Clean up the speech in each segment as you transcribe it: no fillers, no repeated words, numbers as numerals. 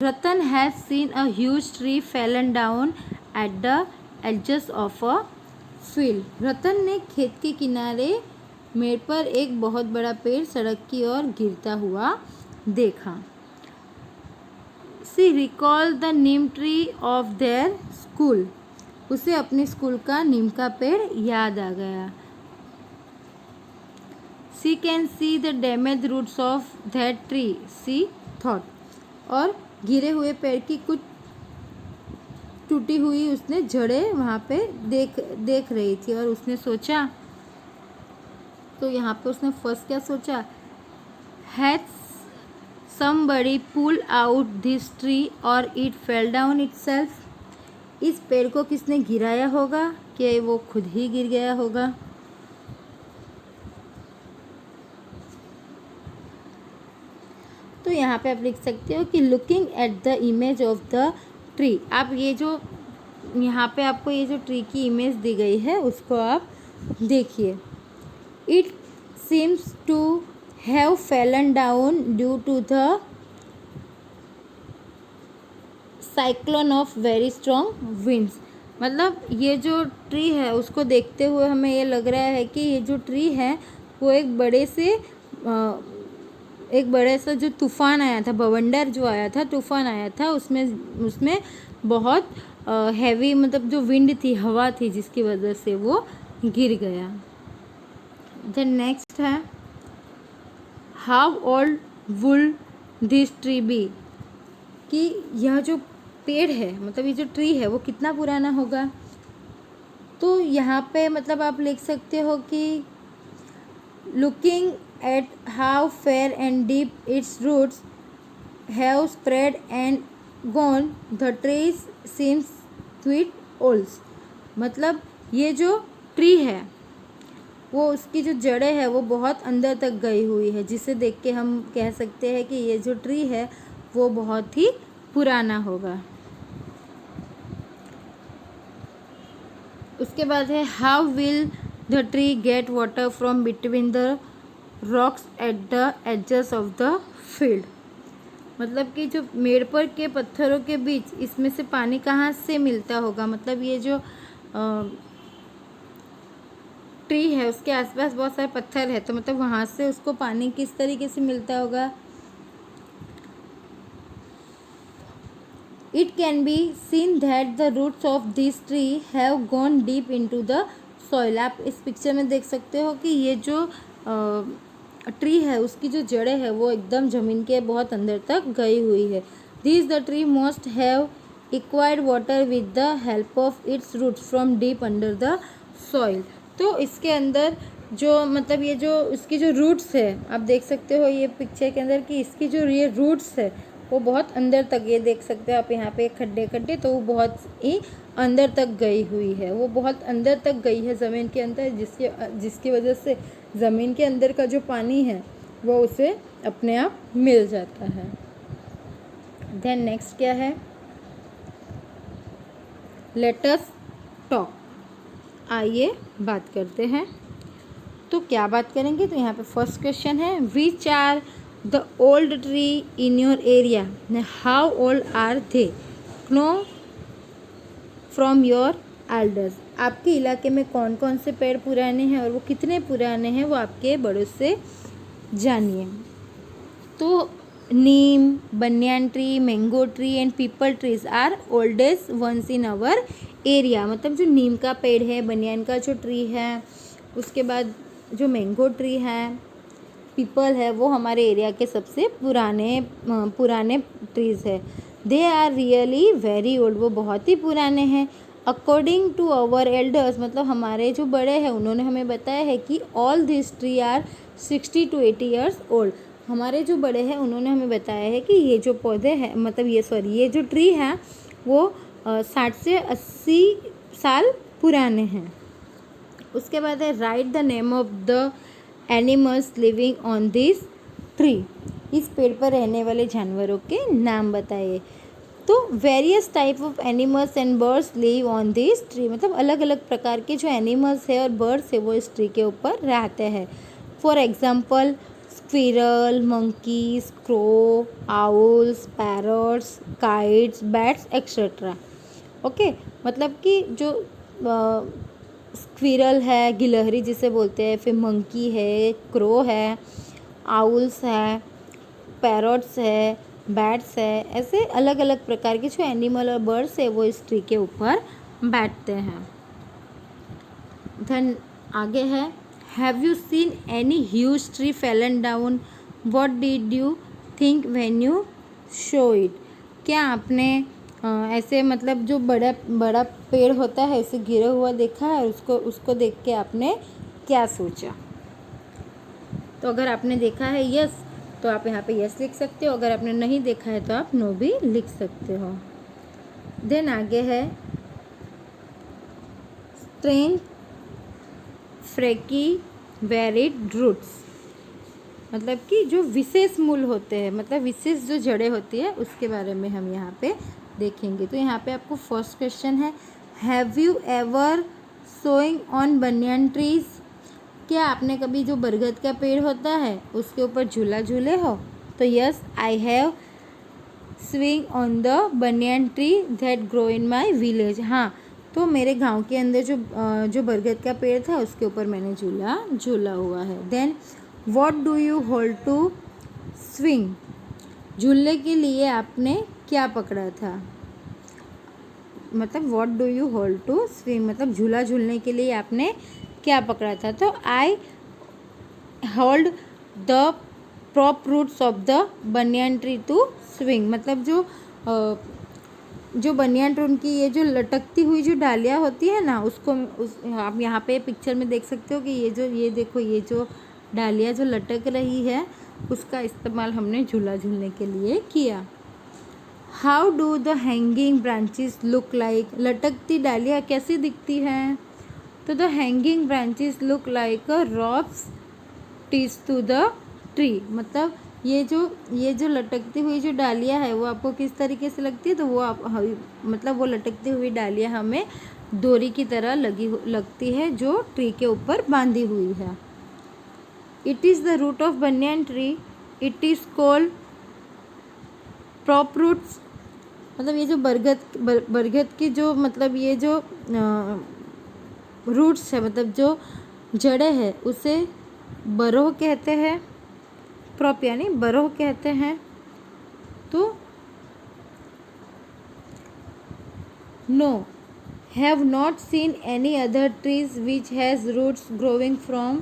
Ratan has seen a huge tree fallen down at the edges of a field. रतन ने खेत के किनारे मेड़ पर एक बहुत बड़ा पेड़ सड़क की ओर गिरता हुआ देखा. She recalled the neem tree of their school. उसे अपने स्कूल का नीम का पेड़ याद आ गया. She can see the damaged roots of that tree, she thought. और गिरे हुए पेड़ की कुछ टूटी हुई उसने जड़ें वहाँ पे देख रही थी और उसने सोचा. तो यहाँ पे उसने फर्स्ट क्या सोचा, Has somebody pulled out this tree or it fell down itself? इस पेड़ को किसने गिराया होगा कि वो खुद ही गिर गया होगा. तो यहाँ पे आप लिख सकते हो कि looking at the image of the tree. आप ये जो यहाँ पे आपको ये जो ट्री की इमेज दी गई है उसको आप देखिए. It seems to have fallen down due to the cyclone of very strong winds. मतलब ये जो ट्री है उसको देखते हुए हमें ये लग रहा है कि ये जो ट्री है वो एक बड़े सा जो तूफ़ान आया था, बवंडर जो आया था, तूफ़ान आया था, उसमें बहुत हैवी मतलब जो विंड थी, हवा थी, जिसकी वजह से वो गिर गया. देन नेक्स्ट है how old would this tree be. कि यह जो पेड़ है मतलब ये जो ट्री है वो कितना पुराना होगा. तो यहाँ पे मतलब आप लिख सकते हो कि looking at how fair and deep its roots have spread and gone, the tree seems quite old. मतलब ये जो ट्री है वो उसकी जो जड़ें है वो बहुत अंदर तक गई हुई है, जिसे देख के हम कह सकते हैं कि ये जो ट्री है वो बहुत ही पुराना होगा. उसके बाद है how will the tree get water from between the rocks at the edges of the field. मतलब कि जो मेड़ पर के पत्थरों के बीच इसमें से पानी कहाँ से मिलता होगा. मतलब ये जो ट्री है उसके आसपास बहुत सारे पत्थर है, तो मतलब वहाँ से उसको पानी किस तरीके से मिलता होगा. It can be seen that the roots of this tree have gone deep into the soil. आप इस पिक्चर में देख सकते हो कि ये जो ट्री है उसकी जो जड़ें है वो एकदम ज़मीन के बहुत अंदर तक गई हुई है. This the tree must have acquired water with the help of its roots from deep under the soil. तो इसके अंदर जो मतलब ये जो इसकी जो रूट्स है आप देख सकते हो ये पिक्चर के अंदर कि इसकी जो ये रूट्स है वो बहुत अंदर तक, ये देख सकते हो आप यहाँ पे खड्डे तो वो बहुत ही अंदर तक गई हुई है. वो बहुत अंदर तक गई है ज़मीन के अंदर, जिसकी वजह से ज़मीन के अंदर का जो पानी है वो उसे अपने आप मिल जाता है. देन नेक्स्ट क्या है, लेट अस टॉक. आइए बात करते हैं. तो क्या बात करेंगे, तो यहाँ पे फर्स्ट क्वेश्चन है which are the old tree in your area, how old are they, know from your elders. आपके इलाके में कौन कौन से पेड़ पुराने हैं और वो कितने पुराने हैं वो आपके बड़ों से जानिए. तो neem, banyan tree, mango tree and peepal trees are oldest ones in our area. मतलब जो नीम का पेड़ है, बनियान का जो ट्री है, उसके बाद जो मैंगो ट्री है, पीपल है, वो हमारे एरिया के सबसे पुराने ट्रीज़ है. They are really very old. वो बहुत ही पुराने हैं. अकॉर्डिंग टू आवर एल्डर्स, मतलब हमारे जो बड़े हैं उन्होंने हमें बताया है कि all this tree are 60 to 80 years old. हमारे जो बड़े हैं उन्होंने हमें बताया है कि ये जो पौधे हैं मतलब ये जो ट्री है वो 60 से 80 साल पुराने हैं. उसके बाद है right the name of the animals living on this tree. इस पेड़ पर रहने वाले जानवरों के नाम बताइए. तो various type of animals and birds live on this tree. मतलब अलग अलग प्रकार के जो एनिमल्स है और बर्ड्स है वो इस ट्री के ऊपर रहते हैं. For example squirrel, monkeys, crow, owls, parrots, kites, bats, etc. Okay मतलब कि जो स्क्विरल है, गिलहरी जिसे बोलते हैं, फिर मंकी है, क्रो है, आउल्स है, पैरट्स है, बैट्स है, ऐसे अलग अलग प्रकार के जो एनिमल और बर्ड्स है वो इस ट्री के ऊपर बैठते हैं। देन आगे है, have you seen any huge tree Fallon down, what did you think when you show it. क्या आपने ऐसे मतलब जो बड़ा बड़ा पेड़ होता है उसे गिरा हुआ देखा है, उसको देख के आपने क्या सोचा। तो अगर आपने देखा है यस तो आप यहाँ पे यस लिख सकते हो, अगर आपने नहीं देखा है तो आप नो भी लिख सकते हो। देन आगे है स्ट्रेंज फ्रेकी वेरिड रूट्स, मतलब कि जो विशेष मूल होते हैं, मतलब विशेष जो जड़ें होती है उसके बारे में हम यहाँ पे देखेंगे। तो यहाँ पे आपको फर्स्ट क्वेश्चन है, have you ever sowing on banyan trees. क्या आपने कभी जो बरगद का पेड़ होता है उसके ऊपर झूला झूले हो। तो yes I have swing on the banyan tree that grow in my village. हाँ, तो मेरे गांव के अंदर जो बरगद का पेड़ था उसके ऊपर मैंने झूला हुआ है। Then what do you hold to swing. झूलने के लिए आपने क्या पकड़ा था, मतलब what do you hold to swing, मतलब झूला झूलने के लिए आपने क्या पकड़ा था। तो I hold the prop roots of the banyan tree to swing, मतलब जो बनियन ट्री उनकी ये जो लटकती हुई जो डालियाँ होती है ना उसको आप यहाँ पे पिक्चर में देख सकते हो कि ये देखो ये जो डालियाँ जो लटक रही है उसका इस्तेमाल हमने झूला झूलने के लिए किया। How do the hanging branches look like. लटकती डालियाँ कैसी दिखती हैं। तो the hanging branches look like a ropes ties to the tree, मतलब ये जो लटकती हुई जो डालियाँ है वो आपको किस तरीके से लगती है। तो मतलब वो लटकती हुई डालियाँ हमें डोरी की तरह लगती है जो ट्री के ऊपर बांधी हुई है। It is the root of banyan tree, it is called prop roots, मतलब ये जो बरगद की जो मतलब ये जो रूट्स है, मतलब जो जड़ें हैं उसे बरोह कहते हैं, प्रॉप यानी बरोह कहते हैं। तो no have not seen any other trees which has roots growing from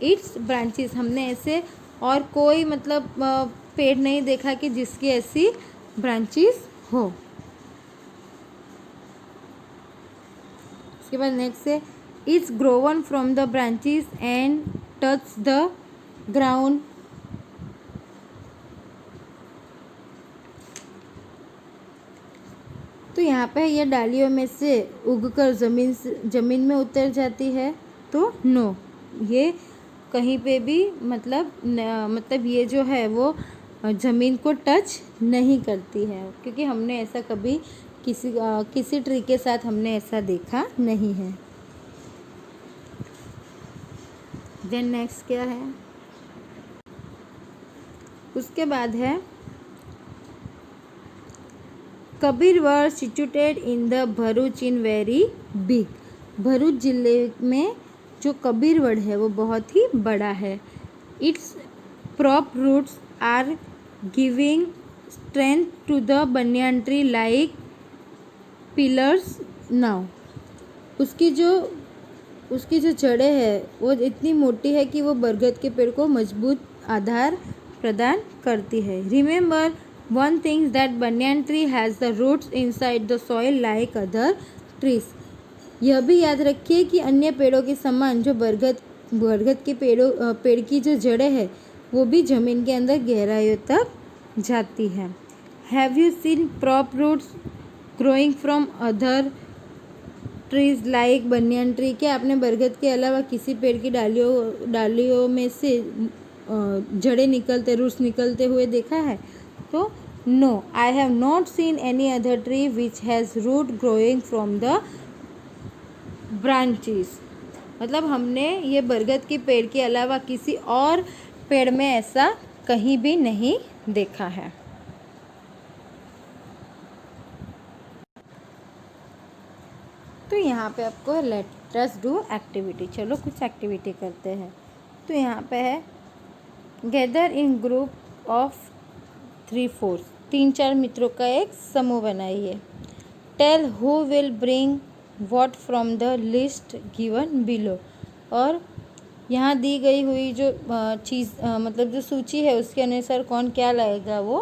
its branches. हमने ऐसे और कोई मतलब पेड़ नहीं देखा कि जिसकी ऐसी ब्रांचेस हो। उसके बाद नेक्स्ट है, it's grown from the branches and touch the ground. तो यहाँ पे ये डालियों में से उगकर ज़मीन में उतर जाती है। तो नो, ये कहीं पे भी मतलब ये जो है वो ज़मीन को टच नहीं करती है, क्योंकि हमने ऐसा कभी किसी ट्री के साथ हमने ऐसा देखा नहीं है। देन नेक्स्ट क्या है, उसके बाद है Kabirvad situated in the Bharuch in very big. Bharuch जिले में जो कबीरवड़ है वो बहुत ही बड़ा है। Its prop roots are giving strength to the banyan tree like pillars now. उसकी जो जड़ें है वो इतनी मोटी है कि वो बरगद के पेड़ को मजबूत आधार प्रदान करती है। Remember one things that banyan tree has the roots inside the soil like other trees. यह भी याद रखिए कि अन्य पेड़ों के समान जो बरगद के पेड़ की जो जड़ें है वो भी ज़मीन के अंदर गहराइयों तक जाती है। Have you seen prop roots growing from other trees like banyan tree. क्या आपने बरगद के अलावा किसी पेड़ की डालियों में से रूट्स निकलते हुए देखा है। तो no, I have not seen any other tree which has root growing from the branches. मतलब हमने ये बरगद के पेड़ के अलावा किसी और पेड़ में ऐसा कहीं भी नहीं देखा है। तो यहाँ पे आपको लेट अस डू एक्टिविटी, चलो कुछ एक्टिविटी करते हैं। तो यहाँ पे है गैदर इन ग्रुप ऑफ 3-4, 3-4 मित्रों का एक समूह बनाइए। Tell who will bring what from the list given below, और यहाँ दी गई हुई जो चीज़ मतलब जो सूची है उसके अनुसार कौन क्या लाएगा वो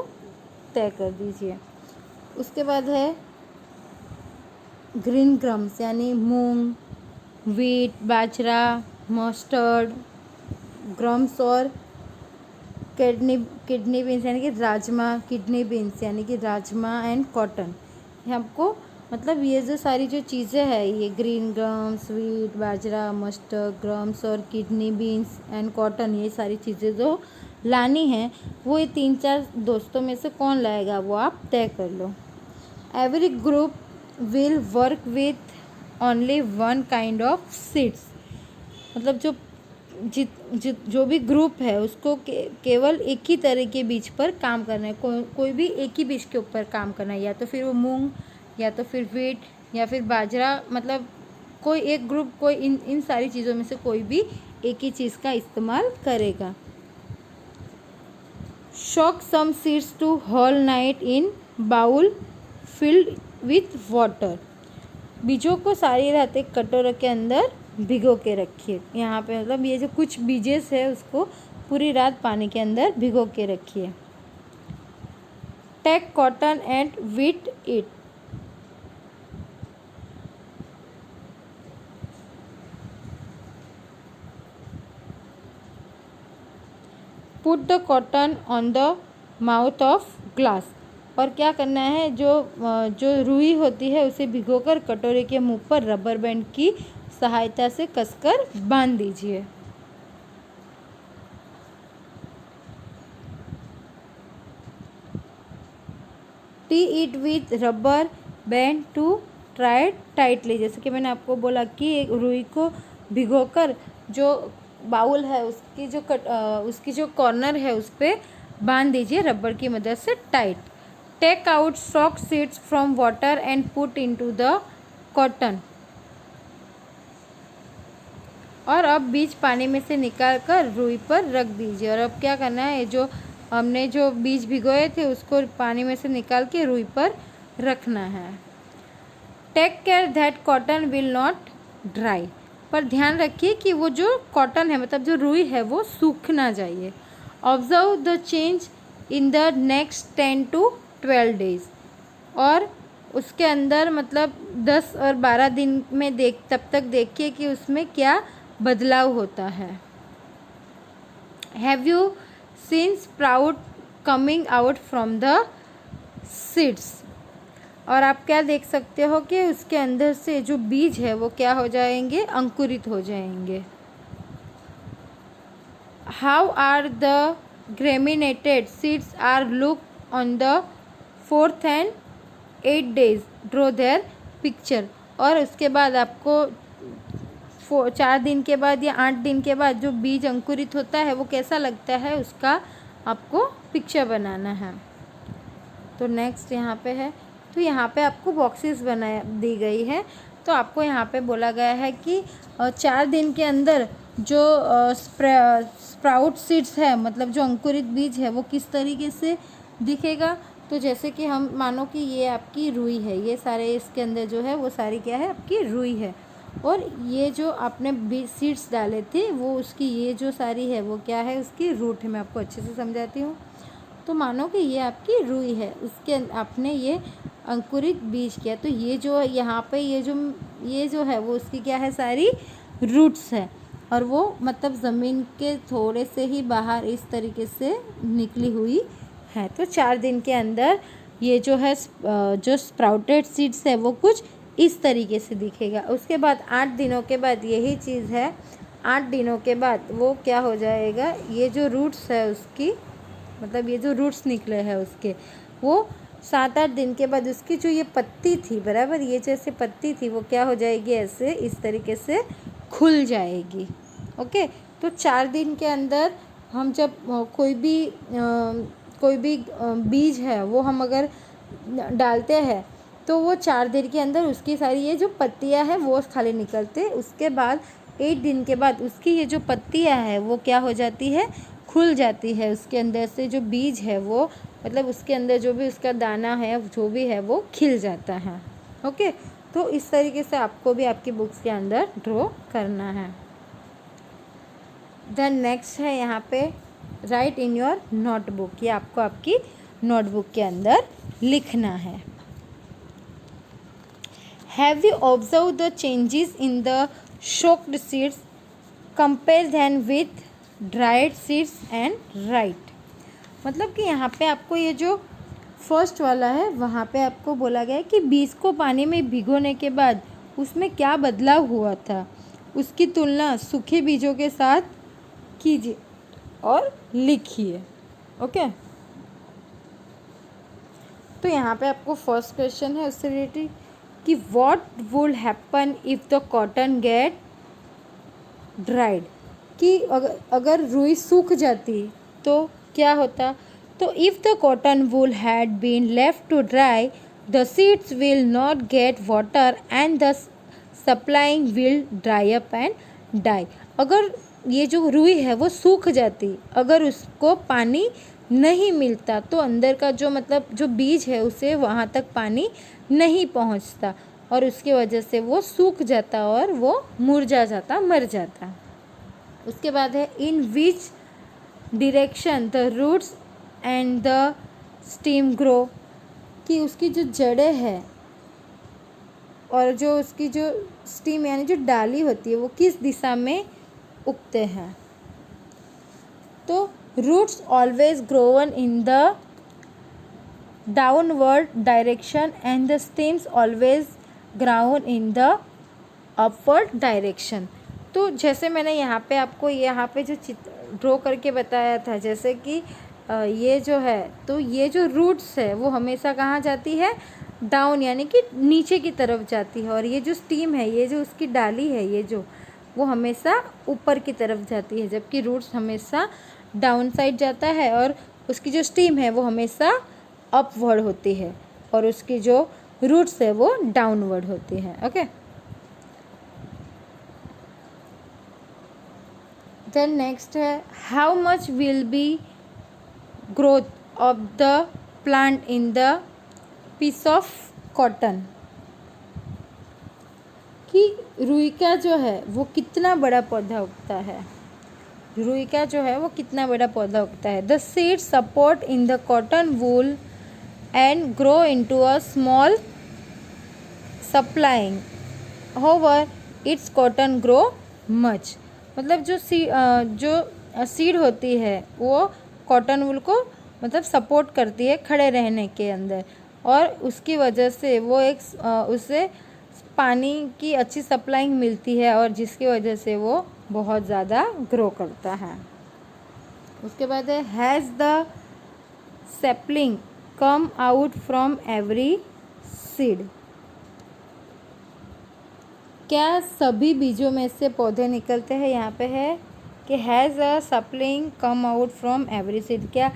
तय कर दीजिए। उसके बाद है ग्रीन ग्रम्स यानी मूंग, वीट, बाजरा, मस्टर्ड, ग्रम्स और किडनी बीन्स यानी कि राजमा, किडनी बीन्स यानी कि राजमा एंड कॉटन। ये आपको मतलब ये जो सारी जो चीज़ें हैं, ये ग्रीन ग्रम्स, वीट, बाजरा, मस्टर्ड, ग्रम्स और किडनी बीन्स एंड कॉटन, ये सारी चीज़ें जो लानी है वो ये 3-4 दोस्तों में से कौन लाएगा वो आप तय कर लो। Every group will work with only one kind of seeds, मतलब जो भी ग्रुप है उसको केवल एक ही तरह के बीज पर काम करना है। कोई भी एक ही बीज के ऊपर काम करना है, या तो फिर वो मूंग या तो फिर वीट या फिर बाजरा, मतलब कोई एक ग्रुप कोई इन सारी चीज़ों में से कोई भी एक ही चीज़ का इस्तेमाल करेगा। Soak some seeds to whole night in bowl filled with water, बीजों को सारी रात एक कटोरे के अंदर भिगो के रखिए। यहाँ पे मतलब ये जो कुछ बीजेस है उसको पूरी रात पानी के अंदर भिगो के रखिए। Take cotton and wet it, put the cotton on the mouth of glass, और क्या करना है जो रुई होती है उसे भिगोकर कटोरे के मुंह पर रबर बैंड की सहायता से कसकर बांध दीजिए। Tie it with rubber band to try tightly, जैसे कि मैंने आपको बोला कि एक रुई को भिगोकर जो बाउल है उसकी जो कॉर्नर है उस पर बांध दीजिए रबर की मदद से tight. Take out soak seeds from water and put into the cotton, और अब बीज पानी में से निकाल कर रुई पर रख दीजिए। और अब क्या करना है, जो हमने जो बीज भिगोए थे उसको पानी में से निकाल के रुई पर रखना है। Take care that cotton will not dry, पर ध्यान रखिए कि वो जो कॉटन है मतलब जो रुई है वो सूख ना जाइए। Observe the change in the next 10 to 12 days, और उसके अंदर मतलब 10 और 12 दिन में तब तक देखिए कि उसमें क्या बदलाव होता है। Have you scene sprout coming out from the seeds, और आप क्या देख सकते हो कि उसके अंदर से जो बीज है वो क्या हो जाएंगे, अंकुरित हो जाएंगे। How are the germinated seeds are look on the 4th and 8th days, draw their picture, और उसके बाद आपको 4 दिन के बाद या 8 दिन के बाद जो बीज अंकुरित होता है वो कैसा लगता है उसका आपको पिक्चर बनाना है। तो नेक्स्ट यहाँ पे है, तो यहाँ पे आपको बॉक्सेस दी गई है। तो आपको यहाँ पे बोला गया है कि 4 दिन के अंदर जो स्प्राउट सीड्स है मतलब जो अंकुरित बीज है वो किस तरीके से दिखेगा। तो जैसे कि हम मानो कि ये आपकी रुई है, ये सारे इसके अंदर जो है वो सारी क्या है आपकी रुई है, और ये जो आपने सीड्स डाले थे वो उसकी ये जो सारी है वो क्या है उसकी रूट है। मैं आपको अच्छे से समझाती हूँ। तो मानो कि ये आपकी रुई है, उसके आपने ये अंकुरित बीज किया, तो ये जो यहाँ पे ये जो है वो उसकी क्या है सारी रूट्स है, और वो मतलब ज़मीन के थोड़े से ही बाहर इस तरीके से निकली हुई है। तो 4 दिन के अंदर ये जो है जो स्प्राउटेड सीड्स है वो कुछ इस तरीके से दिखेगा। उसके बाद 8 दिनों के बाद यही चीज़ है, 8 दिनों के बाद वो क्या हो जाएगा, ये जो रूट्स है उसकी मतलब ये जो रूट्स निकले हैं उसके वो 7-8 दिन के बाद उसकी जो ये पत्ती थी बराबर, ये जैसे पत्ती थी वो क्या हो जाएगी ऐसे इस तरीके से खुल जाएगी। ओके, तो 4 दिन के अंदर हम जब कोई भी बीज है वो हम अगर डालते हैं तो वो 4 दिन के अंदर उसकी सारी ये जो पत्तियां हैं वो खाली निकलते, उसके बाद 8 दिन के बाद उसकी ये जो पत्तियां है वो क्या हो जाती है, खुल जाती है। उसके अंदर से जो बीज है वो मतलब उसके अंदर जो भी उसका दाना है जो भी है वो खिल जाता है। ओके, तो इस तरीके से आपको भी आपकी बुक्स के अंदर ड्रॉ करना है। देन नेक्स्ट है यहाँ पे राइट इन योर नोटबुक, ये आपको आपकी नोटबुक के अंदर लिखना है। Have you observe the changes in the soaked seeds, compare them with dried seeds and right. मतलब कि यहाँ पे आपको ये जो फर्स्ट वाला है वहाँ पे आपको बोला गया है कि बीज को पानी में भिगोने के बाद उसमें क्या बदलाव हुआ था, उसकी तुलना सूखे बीजों के साथ कीजिए और लिखिए। ओके, तो यहाँ पे आपको फर्स्ट क्वेश्चन है उससे रिलेटेड कि what would happen if the cotton get dried, कि अगर रुई सूख जाती तो क्या होता। तो if the cotton wool had been left to dry the seeds will not get water and the sapling will dry up and die. अगर ये जो रुई है वो सूख जाती, अगर उसको पानी नहीं मिलता तो अंदर का जो मतलब जो बीज है उसे वहाँ तक पानी नहीं पहुँचता और उसकी वजह से वो सूख जाता और वो मुरझा जाता, मर जाता। उसके बाद है in which direction the roots and the stem grow, कि उसकी जो जड़ें है और जो उसकी जो स्टीम यानी जो डाली होती है वो किस दिशा में उगते हैं। तो roots always grown in the downward direction and the stems always ground in the upward direction. तो जैसे मैंने यहाँ पे आपको यहाँ पे जो चित्र ड्रॉ करके बताया था, जैसे कि ये जो है तो ये जो रूट्स है वो हमेशा कहाँ जाती है, डाउन यानी कि नीचे की तरफ जाती है, और ये जो स्टीम है ये जो उसकी डाली है ये जो वो हमेशा ऊपर की तरफ जाती है, जबकि रूट्स हमेशा डाउन साइड जाता है और उसकी जो स्टीम है वो हमेशा अपवर्ड होती है और उसकी जो रूट्स है वो डाउनवर्ड होती है। ओके, देन नेक्स्ट है how much will be growth of the plant in the piece of cotton, कि रुई का जो है वो कितना बड़ा पौधा उगता है, रुई का जो है वो कितना बड़ा पौधा उगता है। The seed support in the cotton wool and grow into a small sapling however its cotton grow much. मतलब जो सीड होती है वो कॉटन वूल को मतलब सपोर्ट करती है खड़े रहने के अंदर, और उसकी वजह से वो उसे पानी की अच्छी सप्लाइंग मिलती है और जिसकी वजह से वो बहुत ज़्यादा ग्रो करता है। उसके बाद है has the sapling come out from every seed, क्या सभी बीजों में से पौधे निकलते हैं। यहाँ पे है कि has a sapling come out from every seed, क्या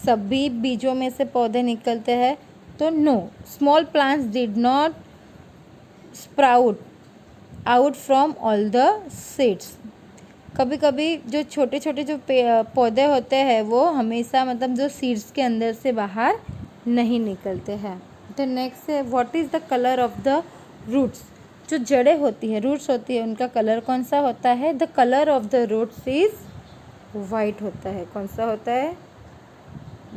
सभी बीजों में से पौधे निकलते हैं। तो no, small plants did not sprout out from all the seeds. कभी कभी जो छोटे छोटे जो पौधे होते हैं वो हमेशा मतलब जो सीड्स के अंदर से बाहर नहीं निकलते हैं। तो नेक्स्ट है what is the colour of the roots, जो जड़ें होती हैं रूट्स होती है उनका कलर कौन सा होता है। The colour of the roots is white होता है। कौन सा होता है,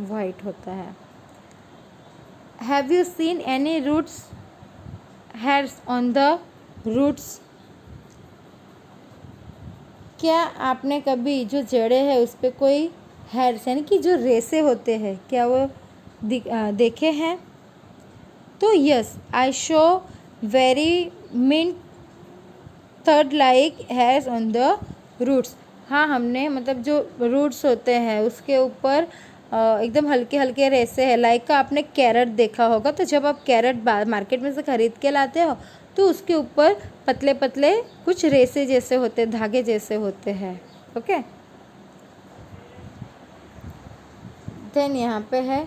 वाइट होता है। Have you seen any roots hairs on the roots, क्या आपने कभी जो जड़ें हैं उस पर कोई हेयर्स यानी कि जो रेसे होते हैं क्या वो देखे हैं। तो yes, I saw very minute thread like hairs on the roots. हाँ, हमने मतलब जो रूट्स होते हैं उसके ऊपर एकदम हल्के हल्के रेसे हैं। लाइक का आपने कैरेट देखा होगा, तो जब आप कैरेट मार्केट में से ख़रीद के लाते हो तो उसके ऊपर पतले पतले कुछ रेसे जैसे होते हैं, धागे जैसे होते हैं। ओके, देन यहाँ पे है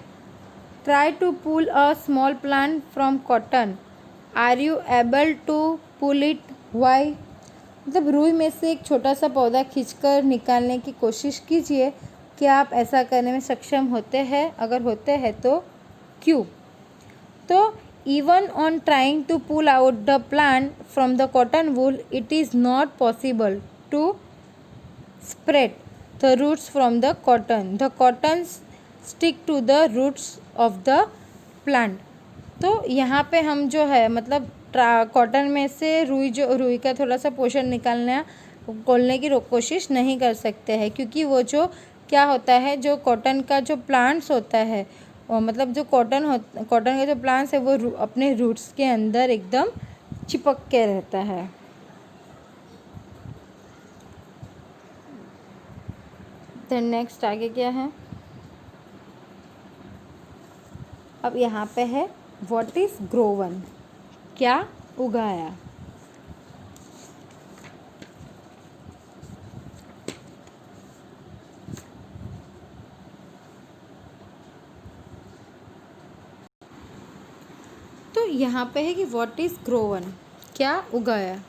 try to pull a small plant from cotton, are you able to pull it, why. मतलब रुई में से एक छोटा सा पौधा खींचकर निकालने की कोशिश कीजिए, क्या आप ऐसा करने में सक्षम होते हैं, अगर होते हैं तो क्यों। तो even on trying to pull out the plant from the cotton wool it is not possible to spread the roots from the cotton, the cotton stick to the roots of the plant. तो यहाँ पे हम जो है मतलब cotton में से रुई का थोड़ा सा पोर्शन खोलने की कोशिश नहीं कर सकते हैं, क्योंकि वो जो क्या होता है, जो कॉटन का जो प्लांट्स होता है, मतलब जो कॉटन का जो प्लांट्स है वो अपने रूट्स के अंदर एकदम चिपक के रहता है। देन नेक्स्ट आगे क्या है, अब यहाँ पे है व्हाट इज ग्रोवन, क्या उगाया। तो यहाँ पे है कि व्हाट इज ग्रोवन, क्या उगाया।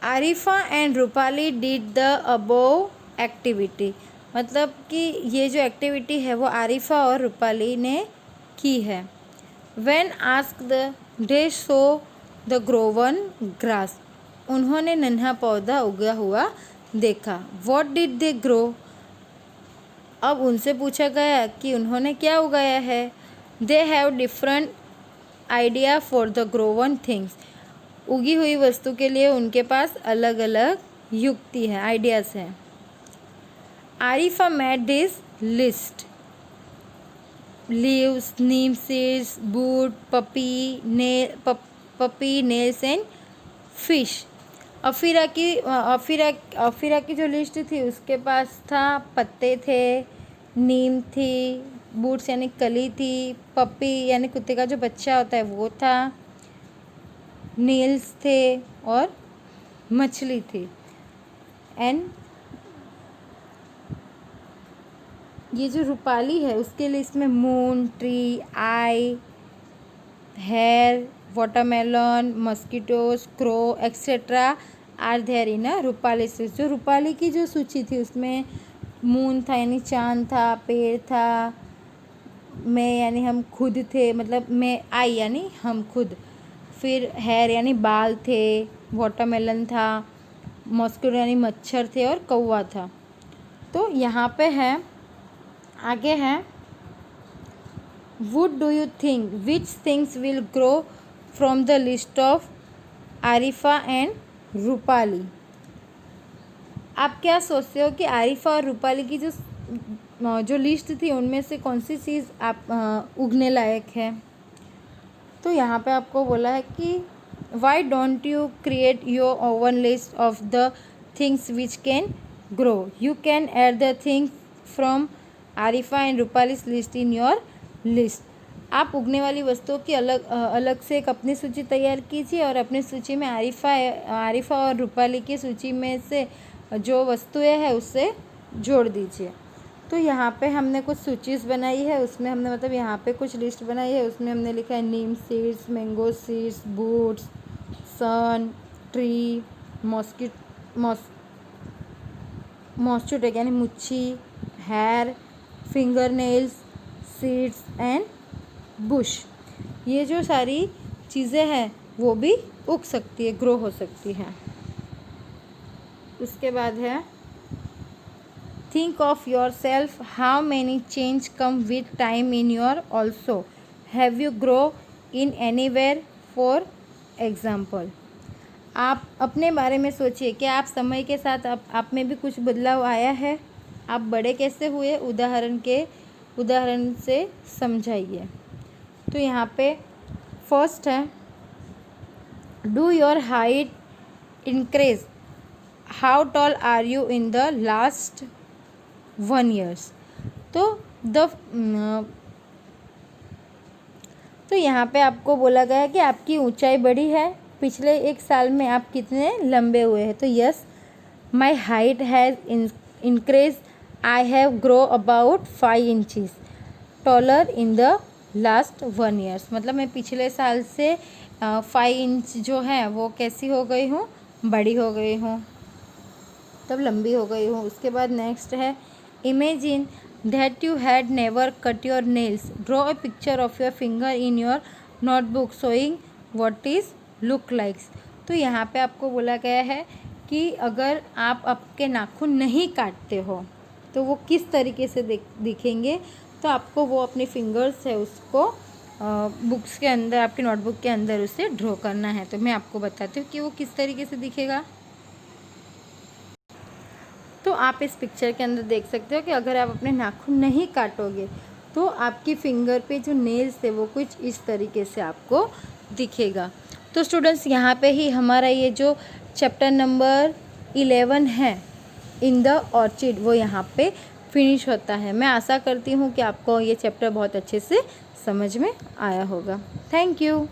Arifa and Rupali did the above activity, मतलब कि ये जो एक्टिविटी है वो आरिफा और रूपाली ने की है। When asked they so the grown grass, उन्होंने नन्हा पौधा उगा हुआ देखा। व्हाट डिड दे ग्रो, अब उनसे पूछा गया कि उन्होंने क्या उगाया है। They have different idea for the grown things, उगी हुई वस्तु के लिए उनके पास अलग अलग युक्ति है, आइडियाज़ हैं। Arifa made this list, leaves, Neem seeds, boot, puppy, nails and fish. Afira की जो लिस्ट थी उसके पास था पत्ते थे, नीम थी, बूट्स यानी कली थी, पपी यानी कुत्ते का जो बच्चा होता है वो था, नेल्स थे और मछली थी। एंड ये जो रूपाली है उसके लिस्ट में moon, tree, eye, hair, watermelon, mosquitoes, crow etcetera are there in a Rupali list. जो रूपाली की जो सूची थी उसमें मून था यानी चांद था, पेड़ था, मैं यानी हम खुद थे, मतलब मैं आई यानी हम खुद, फिर हेयर यानी बाल थे, वाटरमेलन था, मॉस्किटो यानी मच्छर थे और कौवा था। तो यहाँ पे है आगे है would do you think which things will grow from the list of Arifa and Rupali. आप क्या सोचते हो कि आरिफा और रूपाली की जो लिस्ट थी उनमें से कौन सी चीज़ आप उगने लायक है। तो यहाँ पे आपको बोला है कि why don't you create your own list of the things which can grow, you can add the things from Arifa and Rupali's list in your list. आप उगने वाली वस्तुओं की अलग से एक अपनी सूची तैयार कीजिए और अपनी सूची में आरिफा और रूपाली की सूची में से जो वस्तुएं हैं उससे जोड़ दीजिए। तो यहाँ पे हमने कुछ सूचीज़ बनाई है, उसमें हमने मतलब यहाँ पे कुछ लिस्ट बनाई है, उसमें हमने लिखा है neem seeds, mango seeds, boots, sun, tree, mosquito यानी मुच्छी, hair, finger nails, seeds and bush. ये जो सारी चीज़ें हैं वो भी उग सकती है, ग्रो हो सकती हैं। उसके बाद है think of your self how many change come with time in your also, have you grow in anywhere for example. आप अपने बारे में सोचिए, क्या आप समय के साथ आप में भी कुछ बदलाव आया है, आप बड़े कैसे हुए, उदाहरण से समझाइए। तो यहाँ पे फर्स्ट है do your height increase, how tall are you in the last 1 year। तो यहाँ पे आपको बोला गया है कि आपकी ऊंचाई बढ़ी है, पिछले 1 साल में आप कितने लंबे हुए हैं। तो yes, my height has increase. I have grow about 5 inches taller in the last 1 years. मतलब मैं पिछले साल से 5 इंच जो है वो कैसी हो गई हूँ, बड़ी हो गई हूँ, तब लंबी हो गई हूँ. उसके बाद नेक्स्ट है imagine that you had never cut your nails. Draw a picture of your finger in your notebook showing what is look likes. तो यहाँ पे आपको बोला गया है कि अगर आप आपके नाखून नहीं काटते हो तो वो किस तरीके से दिखेंगे. तो आपको वो अपने फिंगर्स है उसको बुक्स के अंदर, आपकी नोटबुक के अंदर उसे ड्रॉ करना है. तो मैं आपको बताती हूँ कि वो किस तरीके से दिखेगा. तो आप इस पिक्चर के अंदर देख सकते हो कि अगर आप अपने नाखून नहीं काटोगे तो आपकी फिंगर पे जो नेल्स है वो कुछ इस तरीके से आपको दिखेगा. तो स्टूडेंट्स यहाँ पे ही हमारा ये जो चैप्टर नंबर 11 है इन द ऑर्चिड वो यहाँ पे फिनिश होता है. मैं आशा करती हूँ कि आपको ये चैप्टर बहुत अच्छे से समझ में आया होगा. Thank you.